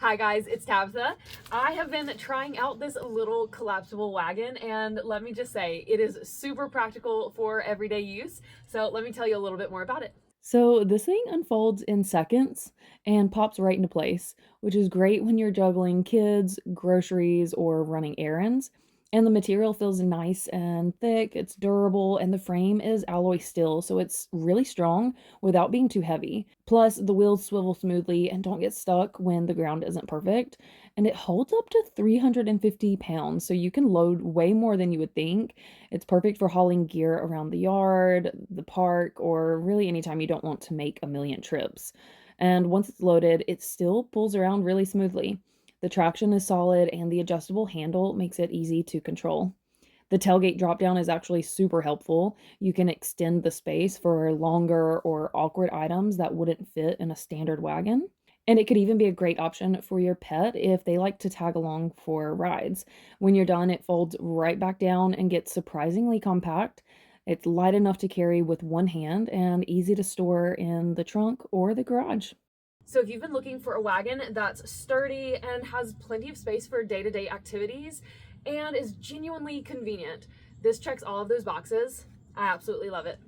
Hi guys, it's Tabitha. I have been trying out this little collapsible wagon, and let me just say, it is super practical for everyday use. So let me tell you a little bit more about it. So this thing unfolds in seconds and pops right into place, which is great when you're juggling kids, groceries, or running errands. And the material feels nice and thick, it's durable, and the frame is alloy steel, so it's really strong without being too heavy. Plus, the wheels swivel smoothly and don't get stuck when the ground isn't perfect. And it holds up to 350 pounds, so you can load way more than you would think. It's perfect for hauling gear around the yard, the park, or really anytime you don't want to make a million trips. And once it's loaded, it still pulls around really smoothly. The traction is solid and the adjustable handle makes it easy to control. The tailgate drop down is actually super helpful. You can extend the space for longer or awkward items that wouldn't fit in a standard wagon. And it could even be a great option for your pet if they like to tag along for rides. When you're done, it folds right back down and gets surprisingly compact. It's light enough to carry with one hand and easy to store in the trunk or the garage. So if you've been looking for a wagon that's sturdy and has plenty of space for day-to-day activities and is genuinely convenient, this checks all of those boxes. I absolutely love it.